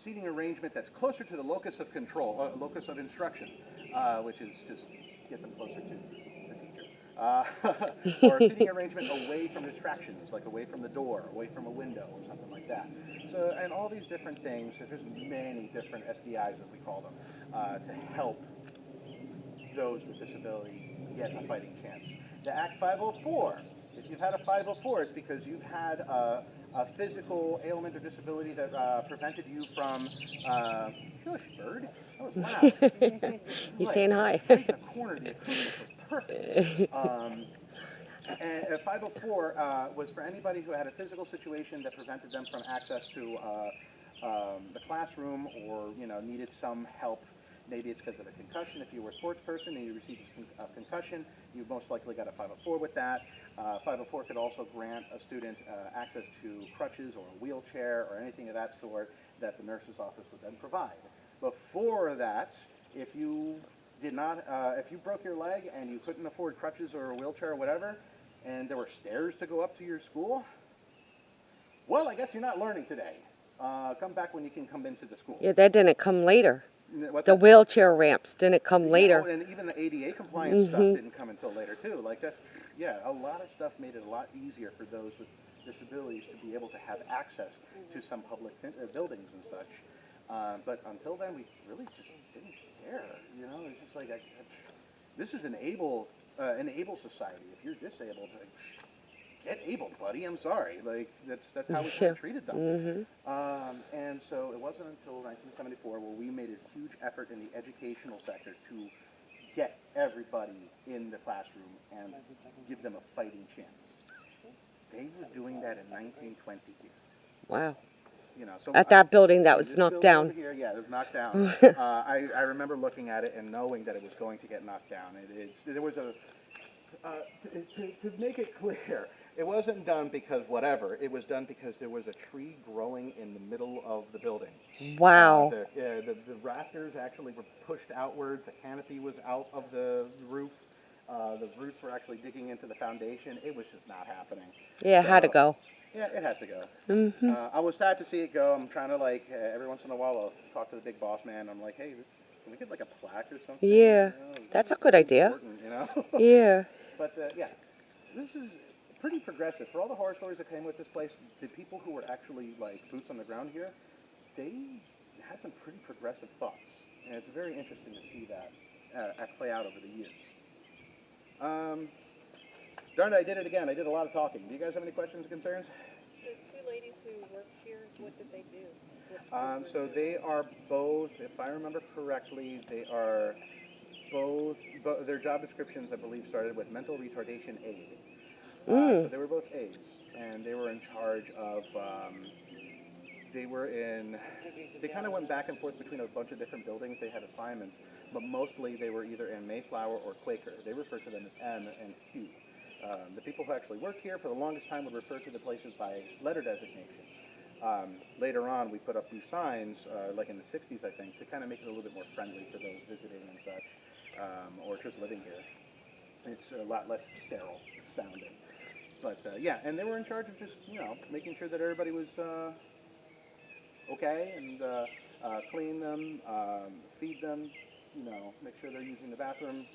seating arrangement that's closer to the locus of control, locus of instruction, which is just get them closer to the teacher. Or a seating arrangement away from distractions, like away from the door, away from a window, or something like that. So, and all these different things, there's many different SDIs, as we call them, to help those with disability get a fighting chance. The Act 504, if you've had a 504, it's because you've had a physical ailment or disability that prevented you from, shush, bird, that was loud. He's saying hi. Right in the corner of the acoustic was perfect. And 504 was for anybody who had a physical situation that prevented them from access to the classroom, or needed some help. Maybe it's because of a concussion. If you were a sports person and you received a concussion, you most likely got a 504 with that. 504 could also grant a student access to crutches or a wheelchair or anything of that sort that the nurse's office would then provide. Before that, if you did not, if you broke your leg and you couldn't afford crutches or a wheelchair or whatever, and there were stairs to go up to your school, well, I guess you're not learning today. Come back when you can come into the school. Yeah, that didn't come later. What's the that? Wheelchair ramps didn't come later. And even the ADA compliance stuff didn't come until later too. Like that, yeah, a lot of stuff made it a lot easier for those with disabilities to be able to have access to some public buildings and such. But until then, we really just didn't care. It's just like this is an able society. If you're disabled, get able, buddy. I'm sorry. Like that's how we kind of treated them. And so it wasn't until 1974 where we made a huge effort in the educational sector to get everybody in the classroom and give them a fighting chance. They were doing that in 1920 here. Wow. So at that building that was knocked down. Here, yeah, it was knocked down. I remember looking at it and knowing that it was going to get knocked down. There was a to make it clear, it wasn't done because whatever. It was done because there was a tree growing in the middle of the building. Wow. The rafters actually were pushed outwards. The canopy was out of the roof. The roots were actually digging into the foundation. It was just not happening. Yeah, it had to go. Yeah, it had to go. I was sad to see it go. I'm trying to every once in a while I'll talk to the big boss man. I'm like, hey, can we get like a plaque or something? Yeah, that's a good idea. Yeah. But yeah, this is pretty progressive. For all the horror stories that came with this place, the people who were actually like boots on the ground here, they had some pretty progressive thoughts, and it's very interesting to see that play out over the years. Darn it, I did it again. I did a lot of talking. Do you guys have any questions or concerns? The two ladies who work here, what did they do? So they are both, if I remember correctly, they are both their job descriptions, I believe, started with mental retardation aid. So they were both aides, and they were in charge of, they kind of went back and forth between a bunch of different buildings. They had assignments, but mostly they were either in Mayflower or Quaker. They refer to them as M and Q. The people who actually worked here for the longest time would refer to the places by letter designations. Later on, we put up new signs, like in the 60s, I think, to kind of make it a little bit more friendly for those visiting and such, or just living here. It's a lot less sterile sounding. But yeah, and they were in charge of just, making sure that everybody was okay, and clean them, feed them, make sure they're using the bathroom.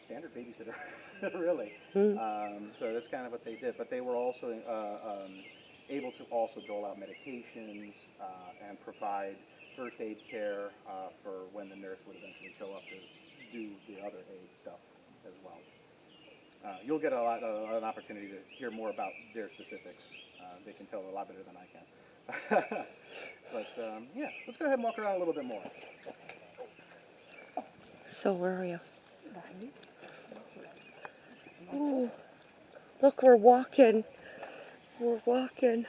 Standard babysitter, really. So that's kind of what they did. But they were also able to also dole out medications and provide first aid care for when the nurse would eventually show up to do the other aid stuff as well. You'll get an opportunity to hear more about their specifics. They can tell a lot better than I can. But yeah, let's go ahead and walk around a little bit more. So where are you? Oh, look, we're walking. We're walking.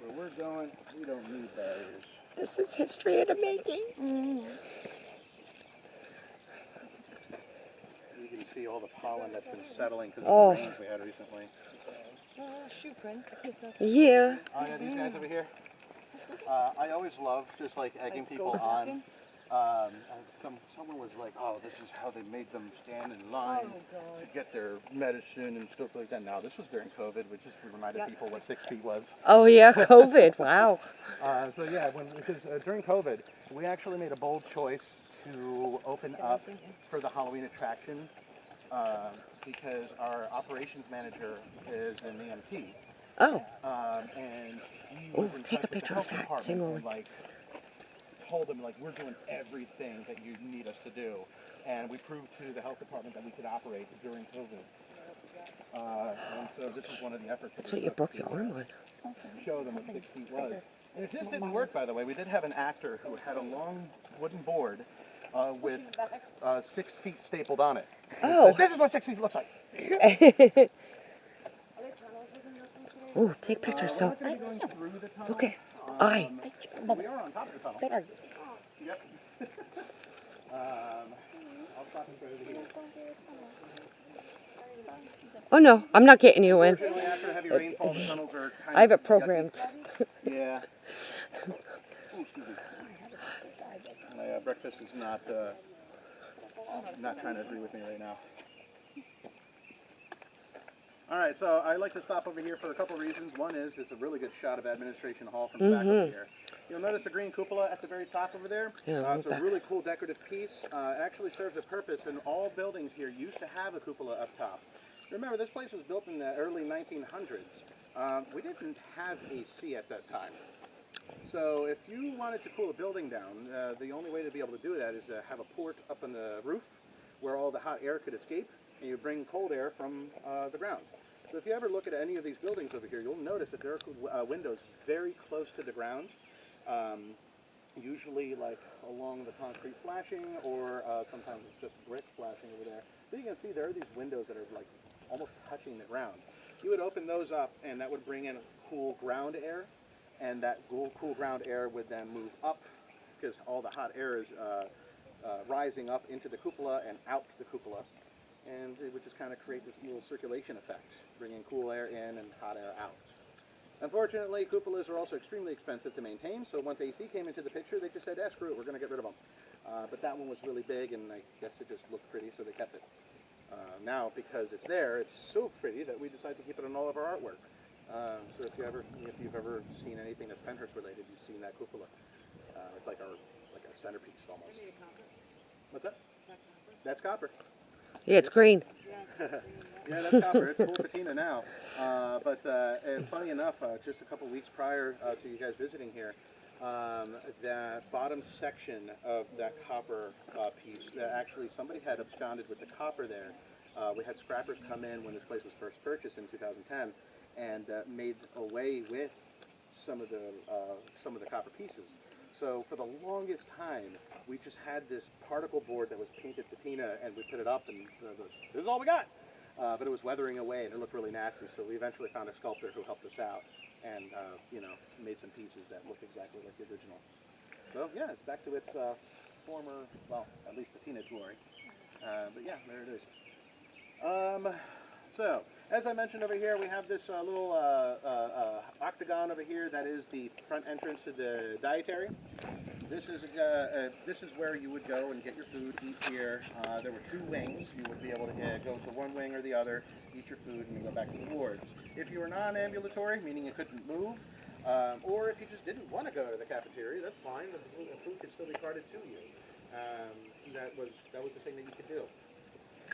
Where we're going, we don't need barriers. This is history in the making. You can see all the pollen that's been settling because of the rains we had recently. Shoe print. Yeah. Oh yeah, these guys over here. I always love just like egging people on. Someone was like, "Oh, this is how they made them stand in line to get their medicine and stuff like that." Now, this was during COVID, which just reminded people what 6 feet was. Oh yeah, COVID. Wow. So yeah, because during COVID, we actually made a bold choice to open up for the Halloween attraction because our operations manager is an EMT. Oh. And he was in Take touch a picture with of the that. health Sing department over. and told them we're doing everything that you need us to do, and we proved to the health department that we could operate during COVID. And so this is one of the efforts. That's what you broke your arm on. Show them what 6 feet was. And if this didn't work, by the way, we did have an actor who had a long wooden board with 6 feet stapled on it. Oh. Said, this is what 6 feet looks like. Oh, take pictures, so. We're not going to be going through the tunnel. Look at eye. We are on top of the tunnel. Better. Yep. I'll stop and go over here. Oh no, I'm not getting you in. Unfortunately, after heavy rainfall, the tunnels are kind I have of it programmed. Yeah. Oh, excuse me. My breakfast is not trying to agree with me right now. All right, so I like to stop over here for a couple reasons. One is it's a really good shot of Administration Hall from the back over here. You'll notice the green cupola at the very top over there. Yeah, It's a really cool decorative piece. It actually serves a purpose, and all buildings here used to have a cupola up top. Remember, this place was built in the early 1900s. We didn't have AC at that time. So if you wanted to cool a building down, the only way to be able to do that is to have a port up on the roof where all the hot air could escape, and you bring cold air from the ground. So if you ever look at any of these buildings over here, you'll notice that there are windows very close to the ground, usually like along the concrete flashing, or sometimes it's just brick flashing over there. So you can see there are these windows that are like almost touching the ground. You would open those up, and that would bring in cool ground air, and that cool ground air would then move up because all the hot air is rising up into the cupola and out the cupola, and it would just kind of create this little circulation effect, bringing cool air in and hot air out. Unfortunately, cupolas are also extremely expensive to maintain, so once AC came into the picture, they just said, screw it, we're going to get rid of them. But that one was really big, and I guess it just looked pretty, so they kept it. Now, because it's there, it's so pretty that we decided to keep it on all of our artwork. So if you've ever seen anything that's Pennhurst related, you've seen that cupola. It's like our centerpiece almost. What's that? That's copper. Yeah, it's green. Yeah, that's copper. It's full patina now. But funny enough, just a couple weeks prior to you guys visiting here, that bottom section of that copper piece, that actually somebody had absconded with the copper there. We had scrappers come in when this place was first purchased in 2010 and made away with some of the copper pieces. So for the longest time, we just had this particle board that was painted patina, and we put it up, and this is all we got. But it was weathering away, and it looked really nasty. So we eventually found a sculptor who helped us out, and made some pieces that look exactly like the original. So yeah, it's back to its former, well, at least patina glory. But yeah, there it is. So, as I mentioned over here, we have this little octagon over here that is the front entrance to the dietary. This is where you would go and get your food, eat here. There were 2 wings. You would be able to go to one wing or the other, eat your food, and then go back to the wards. If you were non-ambulatory, meaning you couldn't move, or if you just didn't want to go to the cafeteria, that's fine. The food could still be carted to you. That was the thing that you could do.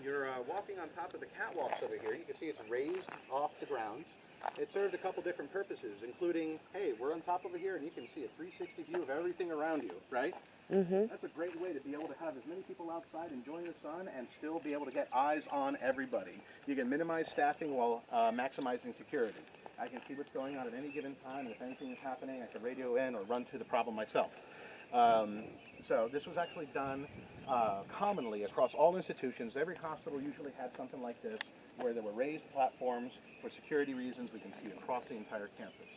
You're walking on top of the catwalks over here. You can see it's raised off the ground. It served a couple different purposes, including, hey, we're on top over here, and you can see a 360 view of everything around you, right? That's a great way to be able to have as many people outside enjoying the sun and still be able to get eyes on everybody. You can minimize staffing while maximizing security. I can see what's going on at any given time, and if anything is happening, I can radio in or run to the problem myself. So this was actually done commonly across all institutions. Every hospital usually had something like this, where there were raised platforms for security reasons. We can see across the entire campus.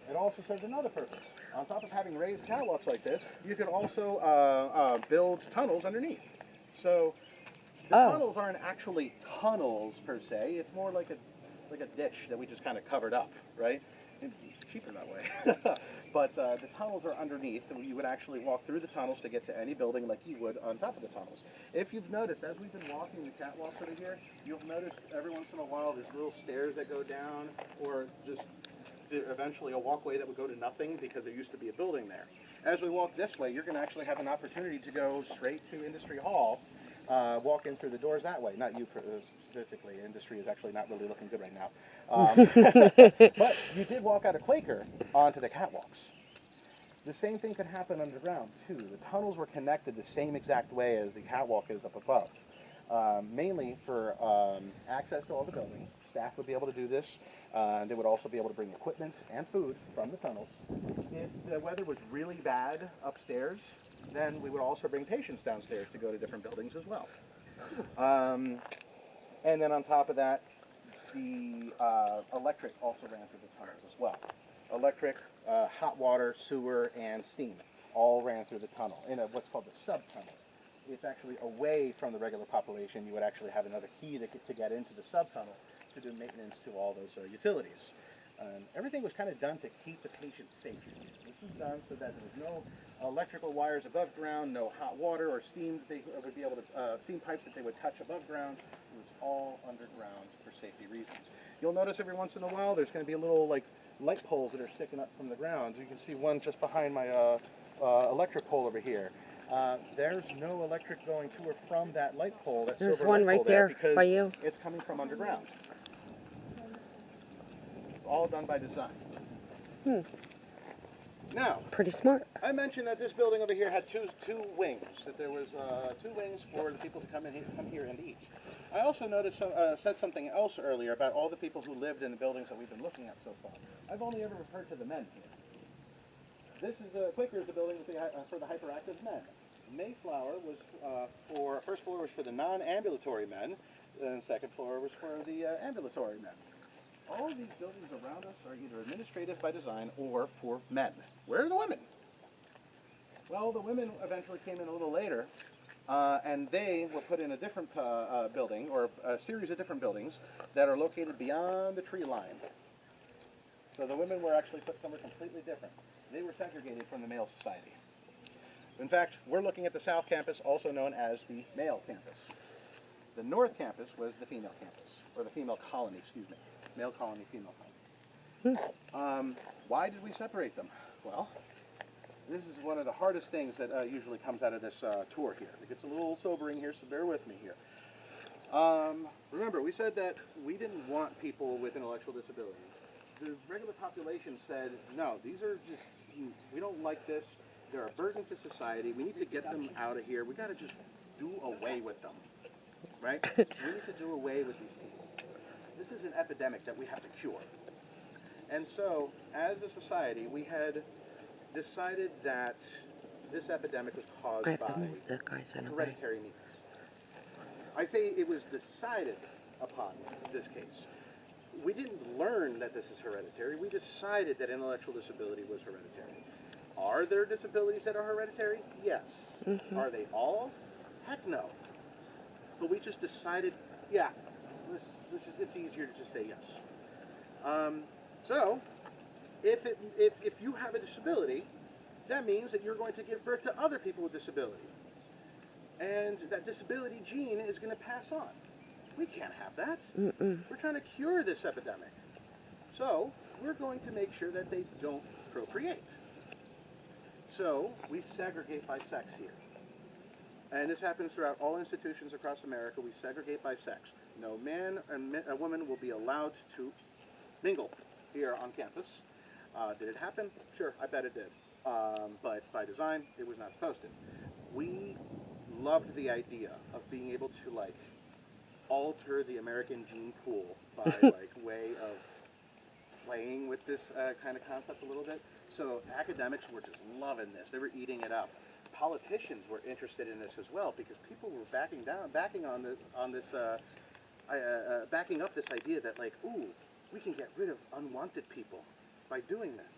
It also served another purpose. On top of having raised catwalks like this, you could also build tunnels underneath. So the tunnels aren't actually tunnels per se. It's more like a ditch that we just kind of covered up, right? It's cheaper that way. But the tunnels are underneath, and you would actually walk through the tunnels to get to any building like you would on top of the tunnels. If you've noticed, as we've been walking the catwalks over here, you'll notice every once in a while there's little stairs that go down, or just eventually a walkway that would go to nothing because there used to be a building there. As we walk this way, you're going to actually have an opportunity to go straight to Industry Hall, walk in through the doors that way. Not you specifically. Industry is actually not really looking good right now. But you did walk out of Quaker onto the catwalks. The same thing could happen underground, too. The tunnels were connected the same exact way as the catwalk is up above. Mainly for access to all the buildings. Staff would be able to do this. They would also be able to bring equipment and food from the tunnels. If the weather was really bad upstairs, then we would also bring patients downstairs to go to different buildings as well. And then on top of that, the electric also ran through the tunnels as well. Electric, hot water, sewer, and steam all ran through the tunnel in what's called the sub-tunnel. It's actually away from the regular population. You would actually have another key to get into the sub-tunnel to do maintenance to all those utilities. Everything was kind of done to keep the patient safe. This was done so that there was no electrical wires above ground, no hot water or steam that they would be able to, steam pipes that they would touch above ground. It was all underground for safety reasons. You'll notice every once in a while there's going to be a little like light poles that are sticking up from the ground. You can see one just behind my electric pole over here. There's no electric going to or from that light pole. That There's silver one light right pole there because by you. it's coming from underground. All done by design. Now, Pretty smart. I mentioned that this building over here had two wings. That there was 2 wings for the people to come here and eat. I also noticed said something else earlier about all the people who lived in the buildings that we've been looking at so far. I've only ever referred to the men here. This is Quaker is the building for the hyperactive men. Mayflower was first floor was for the non-ambulatory men, and second floor was for the ambulatory men. All of these buildings around us are either administrative by design or for men. Where are the women? Well, the women eventually came in a little later, and they were put in a different building, or a series of different buildings that are located beyond the tree line. So the women were actually put somewhere completely different. They were segregated from the male society. In fact, we're looking at the South Campus, also known as the male campus. The North Campus was the female campus, or the female colony, excuse me. Male colony, female colony. Why did we separate them? Well, this is one of the hardest things that usually comes out of this tour here. It gets a little sobering here, so bear with me here. Remember, we said that we didn't want people with intellectual disabilities. The regular population said, no, these are just, we don't like this. They're a burden to society. We need to get them out of here. We got to just do away with them, right? We need to do away with these people. This is an epidemic that we have to cure. And so, as a society, we had decided that this epidemic was caused I have to by move the guys in a way. hereditary needs. I say it was decided upon in this case. We didn't learn that this is hereditary. We decided that intellectual disability was hereditary. Are there disabilities that are hereditary? Yes. Mm-hmm. Are they all? Heck no. But we just decided, yeah, it's easier to just say yes. So, if you have a disability, that means that you're going to give birth to other people with disability. And that disability gene is going to pass on. We can't have that. We're trying to cure this epidemic. So, we're going to make sure that they don't procreate. So, we segregate by sex here. And this happens throughout all institutions across America. We segregate by sex. No man and a woman will be allowed to mingle here on campus. Did it happen? Sure, I bet it did. But by design, it was not supposed to. We loved the idea of being able to, like, alter the American gene pool by, like, way of playing with this kind of concept a little bit. So academics were just loving this. They were eating it up. Politicians were interested in this as well because people were backing up this idea that, like, ooh, we can get rid of unwanted people by doing this.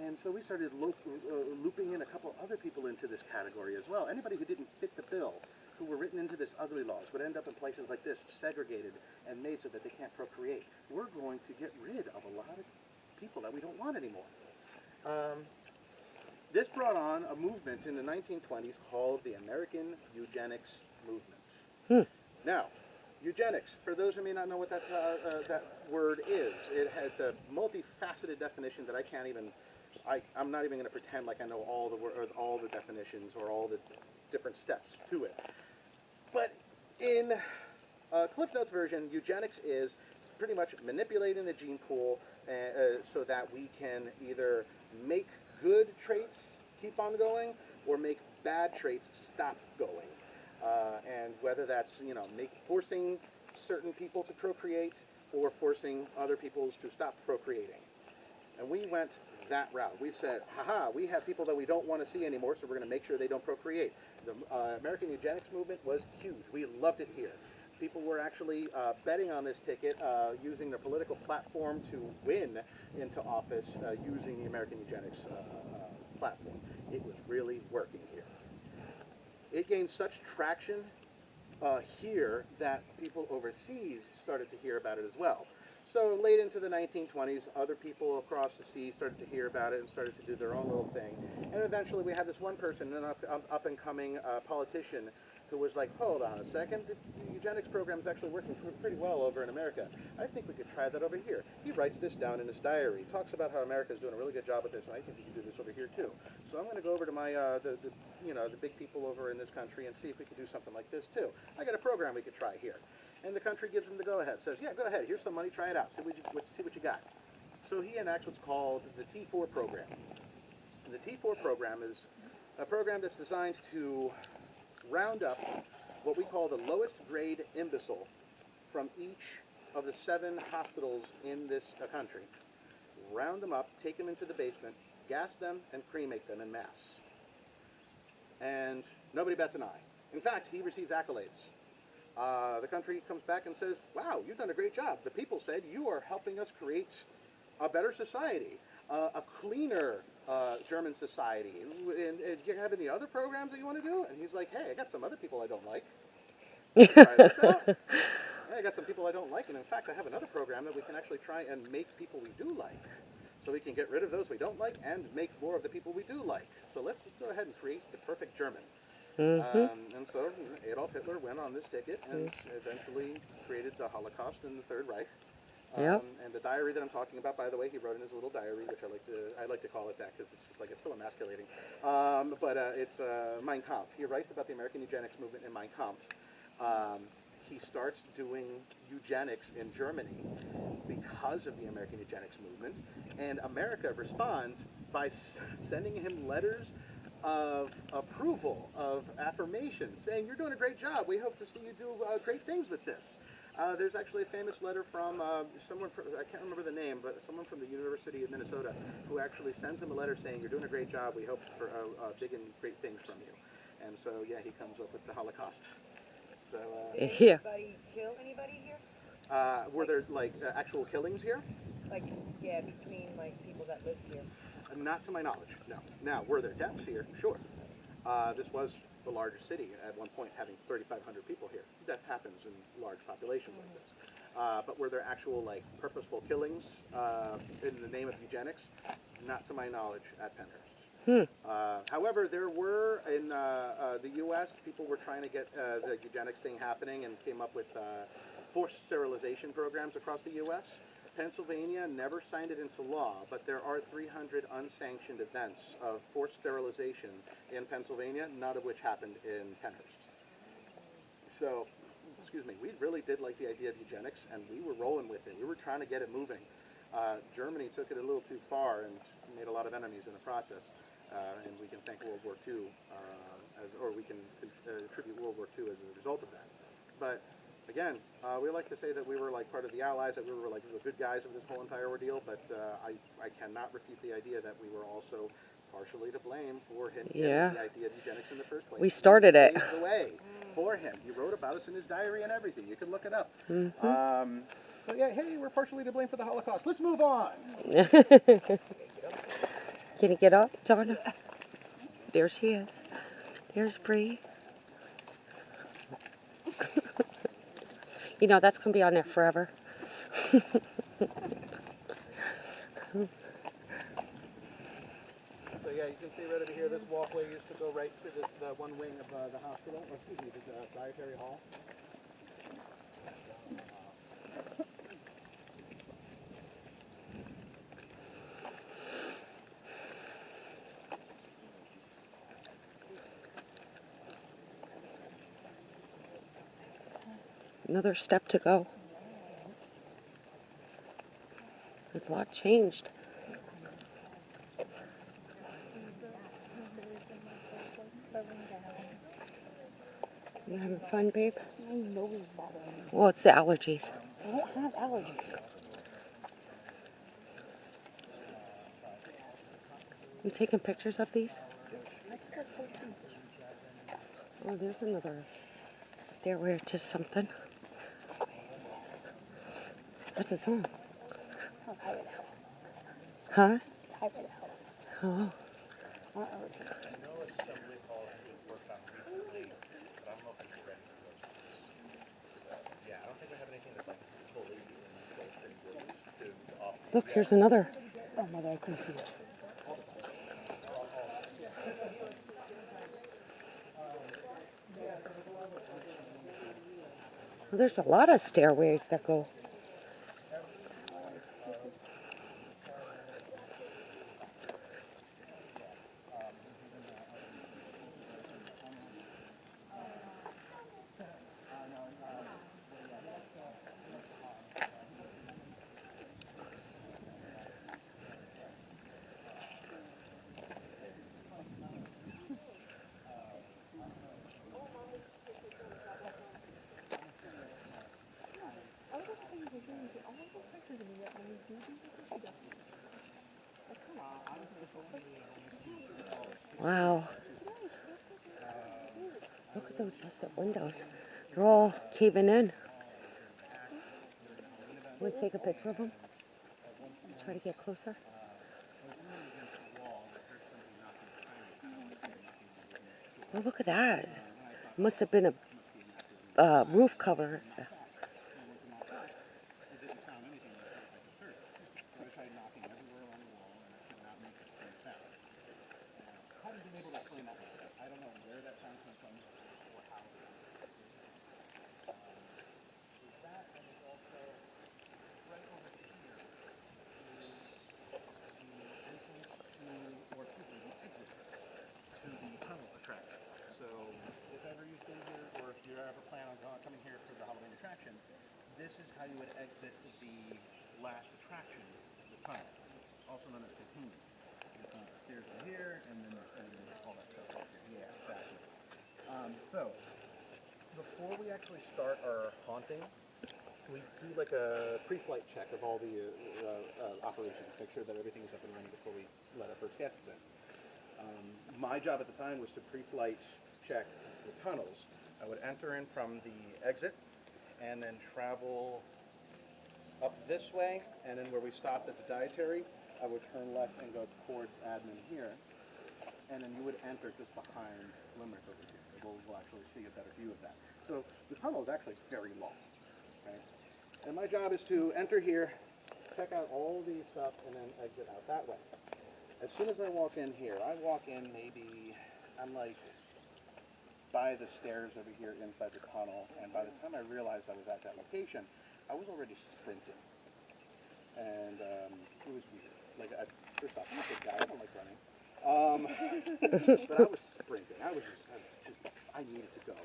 And so we started looping in a couple other people into this category as well. Anybody who didn't fit the bill, who were written into this ugly laws, would end up in places like this, segregated and made so that they can't procreate. We're going to get rid of a lot of people that we don't want anymore. This brought on a movement in the 1920s called the American Eugenics Movement. Now, eugenics, for those who may not know what that word is, it has a multifaceted definition that I can't even, I'm not even going to pretend like I know all the definitions or all the different steps to it. But in Cliff Notes version, eugenics is pretty much manipulating the gene pool so that we can either make good traits keep on going or make bad traits stop going. And whether that's, forcing certain people to procreate or forcing other peoples to stop procreating. And we went that route. We said, haha, we have people that we don't want to see anymore, so we're going to make sure they don't procreate. The American Eugenics Movement was huge. We loved it here. People were actually betting on this ticket, using their political platform to win into office using the American Eugenics platform. It was really working here. It gained such traction here that people overseas started to hear about it as well. So late into the 1920s, other people across the sea started to hear about it and started to do their own little thing. And eventually we had this one person, an up-and-coming politician, who was like, hold on a second, the eugenics program is actually working pretty well over in America. I think we could try that over here. He writes this down in his diary. He talks about how America is doing a really good job with this, and I think we can do this over here too. So I'm going to go over to my, the big people over in this country and see if we can do something like this too. I got a program we could try here. And the country gives him the go-ahead, says, yeah, go ahead, here's some money, try it out, see what you got. So he enacts what's called the T4 program. And the T4 program is a program that's designed to round up what we call the lowest grade imbecile from each of the 7 hospitals in this country. Round them up, take them into the basement, gas them, and cremate them en masse. And nobody bats an eye. In fact, he receives accolades. The country comes back and says, wow, you've done a great job. The people said you are helping us create a better society, a cleaner German society. And do you have any other programs that you want to do? And he's like, hey, I got some other people I don't like. Try this out. Hey, I got some people I don't like, and in fact, I have another program that we can actually try and make people we do like. So we can get rid of those we don't like and make more of the people we do like. So let's just go ahead and create the perfect German. And so Adolf Hitler went on this ticket and eventually created the Holocaust and the Third Reich. And the diary that I'm talking about, by the way, he wrote in his little diary, which I like to call it that because it's just like it's so emasculating. It's Mein Kampf. He writes about the American eugenics movement in Mein Kampf. He starts doing eugenics in Germany because of the American eugenics movement, and America responds by sending him letters of approval, of affirmation, saying, you're doing a great job. We hope to see you do great things with this. There's actually a famous letter from someone, I can't remember the name, but someone from the University of Minnesota who actually sends him a letter saying, you're doing a great job. We hope for big and great things from you. And so, yeah, he comes up with the Holocaust. So, Did anybody kill anybody here? were there, actual killings here? Between, people that lived here. Not to my knowledge, no. Now, were there deaths here? Sure. This was the largest city at one point, having 3,500 people here. Death happens in large populations like this. But were there actual, purposeful killings in the name of eugenics? Not to my knowledge at Pennhurst. However, there were, in the U.S., people were trying to get the eugenics thing happening and came up with forced sterilization programs across the U.S. Pennsylvania never signed it into law, but there are 300 unsanctioned events of forced sterilization in Pennsylvania, none of which happened in Pennhurst. So, we really did like the idea of eugenics, and we were rolling with it. We were trying to get it moving. Germany took it a little too far and made a lot of enemies in the process, and we can thank World War II, or we can attribute World War II as a result of that. But again, we like to say that we were part of the Allies, that we were the good guys of this whole entire ordeal, but I cannot refute the idea that we were also partially to blame for him getting the idea of eugenics in the first place. We started it. He paved the way for him. He wrote about us in his diary and everything. You can look it up. So yeah, hey, we're partially to blame for the Holocaust. Let's move on. Can you get up, John? There she is. There's Bree. That's going to be on there forever. So yeah, you can see right over here, this walkway used to go right to this, the one wing of the hospital, or excuse me, the dietary hall. Another step to go. It's a lot changed. You having fun, babe? My nose is bothering me. Well, it's the allergies. I don't have allergies. You taking pictures of these? I took like 14 pictures. Oh, there's another stairway to something. What's the song? Oh, highway to hell. Huh? Highway to hell. Oh. Not allergies. Look, here's another. Oh, mother, I couldn't see it. Well, there's a lot of stairways that go. Wow. Look at those busted windows. They're all caving in. Want to take a picture of them? Try to get closer. Oh, look at that. Must have been a roof cover. This is how you would exit the last attraction, the tunnel, also known as Pennhurst. The stairs are here, and then all that stuff right here. Yeah, exactly. So, before we actually start our haunting, we do like a pre-flight check of all the operations, make sure that everything is up and running before we let our first guests in. My job at the time was to pre-flight check the tunnels. I would enter in from the exit, and then travel up this way, and then where we stopped at the dietary, I would turn left and go towards admin here, and then you would enter just behind Limerick over here. We'll actually see a better view of that. So the tunnel is actually very long, right? And my job is to enter here, check out all the stuff, and then exit out that way. As soon as I walk in here, I walk in maybe, I'm like, by the stairs over here inside the tunnel, and by the time I realized I was at that location, I was already sprinting, and it was weird. Like, first off, I'm a big guy, I don't like running, but I was sprinting. I needed to go.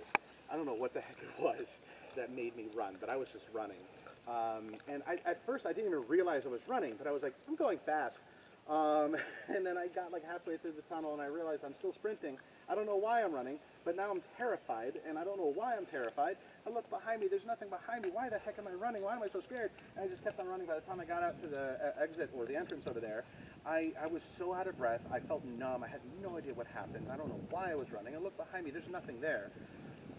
I don't know what the heck it was that made me run, but I was just running. And at first I didn't even realize I was running, but I was like, I'm going fast. And then I got like halfway through the tunnel and I realized I'm still sprinting. I don't know why I'm running, but now I'm terrified, and I don't know why I'm terrified. I look behind me, there's nothing behind me. Why the heck am I running? Why am I so scared? And I just kept on running. By the time I got out to the exit or the entrance over there, I was so out of breath. I felt numb. I had no idea what happened. I don't know why I was running. I looked behind me, there's nothing there.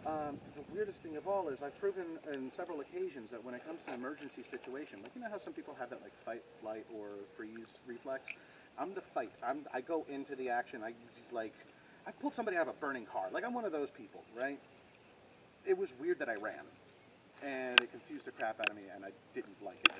The weirdest thing of all is I've proven in several occasions that when it comes to an emergency situation, like you know how some people have that like fight, flight, or freeze reflex? I'm the fight. I go into the action. I pulled somebody out of a burning car. Like I'm one of those people, right? It was weird that I ran, and it confused the crap out of me, and I didn't like it.